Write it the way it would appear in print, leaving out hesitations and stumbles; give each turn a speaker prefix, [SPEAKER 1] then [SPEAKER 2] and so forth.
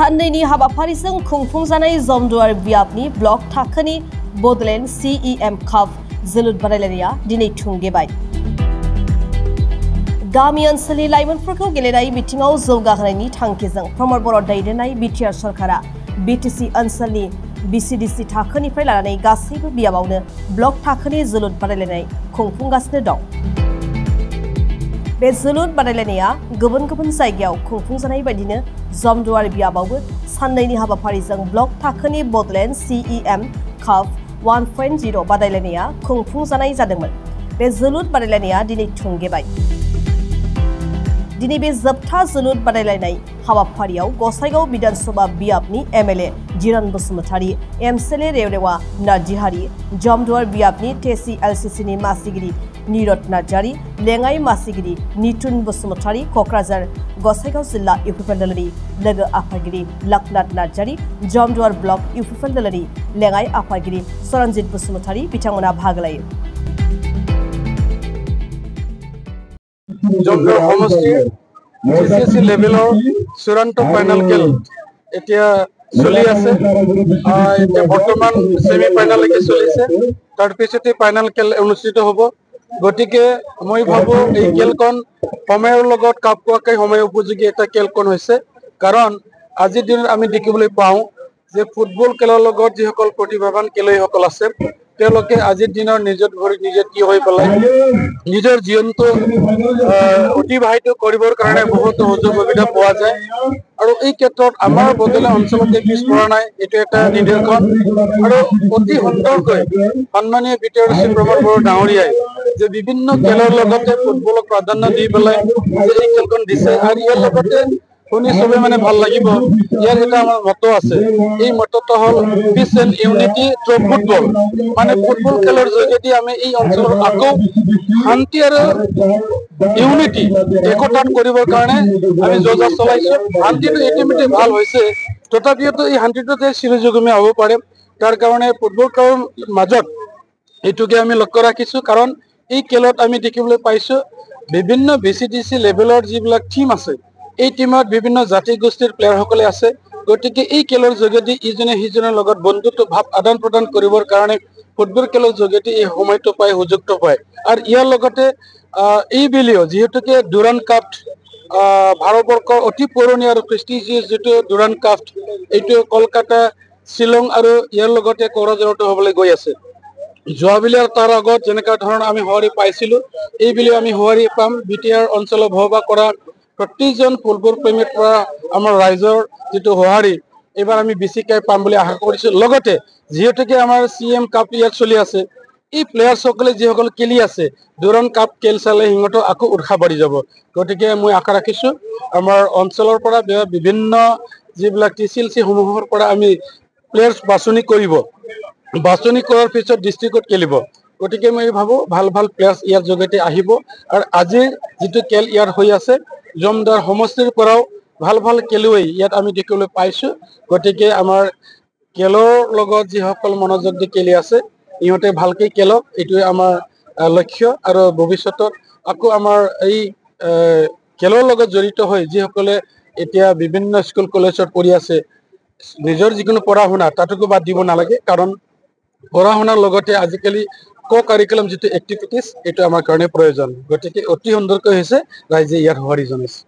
[SPEAKER 1] साननैनि हाबाफारिजों खुंफुंजानाय जमदुवार बियाबनि ब्लक थाखोनि बडलेण्ड CEM काप जोलुर बादायलायनाया दिनै थुंगेबाय। गामि ओनसोलनि लाइमोनफोरखौ गेलेनाय बिथिङाव जौगाहोनायनि थांखिजों प्रमद बर' दैदेननाय बिटिआर सरकारा BTC ओनसोलनि BCDC थाखोनिफ्राय लानानै गासैबो बियाबावनो ब्लक थाखोनि जोलुर बादायलायनाय खुंफुंगासिनो दं। बे जोलुर बादायलायनाया गुबुन गुबुन जायगायाव खुंफुंजानाय बायदिनो जमदुवार बियाबावबो साननैनि हाबाफारिजों ब्लक थाखोनि बडलेण्ड CEM काप 1.0 बादायलायनाया खुंफुंजानाय जादोंमोन। बे जोलुर बादायलायनाया दिनै थुंगेबाय। दिनै बे जोबथा जोलुर बादायलायनाय हाबाफारियाव गसाइगाव विधानसभा बियाबनि MLA जिरन बसुमतारी, MCLA रेवरेवा नार्जिहारि, जमदुवार बियाबनि TC LCCनि मासिगिरि निरत नार्जारि, लेङाइ मासिगिरि नितुन बसुमतारी, क'क्राझार गसाइगाव जिल्ला इउपिपिएल दलनि लोगो आफादगिरि लखनाथ नार्जारि, जमदुवार ब्लक इउपिपिएल दलनि लेङाइ आफादगिरि सरनजित बसुमतारी बिथांमोना बाहागो लायो।
[SPEAKER 2] जमदुवार সমষ্টি GCC লেভেলৰ চূড়ান্ত ফাইনাল খেল এতিয়া চলি আছে। এতিয়া বৰ্তমান সেমি ফাইনাললৈকে চলিছে, তাৰপিছতে ফাইনাল খেল অনুষ্ঠিত হ'ব। গতিকে মই ভাবো এই খেলখন সময়ৰ লগত খাপ খোৱাকৈ সময় উপযোগী এটা খেলখন হৈছে। কাৰণ আজিৰ দিনত আমি দেখিবলৈ পাওঁ যে ফুটবল খেলৰ লগত যিসকল প্ৰতিভাৱান খেলুৱৈসকল আছে তেওঁলোকে আজিৰ দিনৰ নিজৰ ভৰিত নিজে থিয় হৈ পেলাই নিজৰ জীৱনটো অতিবাহিত কৰিবৰ কাৰণে বহুতো সুযোগ সুবিধা পোৱা যায়। আৰু এই ক্ষেত্ৰত আমাৰ বডলেণ্ড অঞ্চলতে পিছপৰা নাই, এইটো এটা নিদৰ্শন। আৰু অতি সুন্দৰকৈ সন্মানীয় বিটিআৰ প্ৰমদ বড়ো ডাঙৰীয়াই যে বিভিন্ন খেলৰ লগতে ফুটবলক প্ৰাধান্য দি পেলাই যে এই খেলখন দিছে। আৰু ইয়াৰ লগতে শুনি চবে মানে ভাল লাগিব। ইয়াৰ এটা আমাৰ মত আছে, এই মতটো হ'ল peace and unity through football. মানে ফুটবল খেলৰ যোগেদি আমি এই অঞ্চলৰ আকৌ শান্তি আৰু ইউনিটি একতাত কৰিবৰ কাৰণে আমি যোজা চলাইছো। শান্তিটো ইতিমধ্যে ভাল হৈছে, তথাপিও এই শান্তিটোতে চিৰযুগমীয়া হ'ব পাৰে। তাৰ কাৰণে ফুটবল খেলৰ মাজত এইটোকে আমি লক্ষ্য ৰাখিছো। কাৰণ এই খেলত আমি দেখিবলৈ পাইছো বিভিন্ন BCDC লেভেলৰ যিবিলাক টিম আছে, এই টিমত বিভিন্ন জাতি গোষ্ঠীৰ প্লেয়াৰসকলে আছে। গতিকে এই খেলৰ যোগেদি ইজনে সিজনৰ লগত বন্ধুত্ব ভাৱ আদান প্ৰদান কৰিবৰ কাৰণে ফুটবল খেলৰ যোগেদি এই সময়টো পায়, সুযোগটো পায়। আৰু ইয়াৰ লগতে এই বুলিও যিহেতুকে ডুৰাণ্ড কাপ ভাৰতবৰ্ষৰ অতি পুৰণি আৰু প্ৰেষ্টিজিয়াছ যিটো ডুৰাণ্ড কাপ, এইটো কলকাতা, শ্বিলং আৰু ইয়াৰ লগতে কক্সবাজাৰতো হ'বলৈ গৈ আছে। যোৱাবেলি আৰু তাৰ আগত যেনেকুৱা ধৰণৰ আমি সঁহাৰি পাইছিলো, এইবুলিও আমি সঁহাৰি পাম। বিটিআৰ অঞ্চলত বসবাস কৰা প্ৰতিজন ফুটবল প্ৰেমীৰ পৰা আমাৰ ৰাইজৰ যিটো সঁহাৰি এইবাৰ আমি বেছিকৈ পাম বুলি আশা কৰিছো। লগতে যিহেতুকে আমাৰ CM কাপ ইয়াত চলি আছে, এই প্লেয়াৰ্ছসকলে যিসকল খেলি আছে ডুৰাণ্ড কাপ খেল চালে সিহঁতৰ আকৌ উৎসাহ বাঢ়ি যাব। গতিকে মই আশা ৰাখিছো আমাৰ অঞ্চলৰ পৰা বিভিন্ন যিবিলাক TCLC সমূহৰ পৰা আমি প্লেয়াৰ্ছ বাছনি কৰিব, বাছনি কৰাৰ পিছত ডিষ্ট্ৰিক্টত খেলিব। গতিকে মই ভাবো ভাল ভাল প্লেয়াৰ্ছ ইয়াৰ যোগেদি আহিব। আৰু আজিৰ যিটো খেল ইয়াত হৈ আছে জমদুৱাৰ সমষ্টিৰ পৰাও ভাল ভাল খেলুৱৈ ইয়াত আমি দেখিবলৈ পাইছো। গতিকে আমাৰ খেলৰ লগত যিসকল মনোযোগ দি খেলি আছে ইহঁতে ভালকৈ খেলক, এইটোৱে আমাৰ লক্ষ্য। আৰু ভৱিষ্যতত আকৌ আমাৰ এই খেলৰ লগত জড়িত হৈ যিসকলে এতিয়া বিভিন্ন স্কুল কলেজত পঢ়ি আছে, নিজৰ যিকোনো পঢ়া শুনা তাতোকো বাদ দিব নালাগে। কাৰণ পঢ়া শুনাৰ লগতে আজিকালি কাৰিকুলাম যিটো এক্টিভিটিছ এইটো আমাৰ কাৰণে প্ৰয়োজন। গতিকে অতি সুন্দৰকৈ হৈছে, ৰাইজে ইয়াত সঁহাৰি জনাইছে।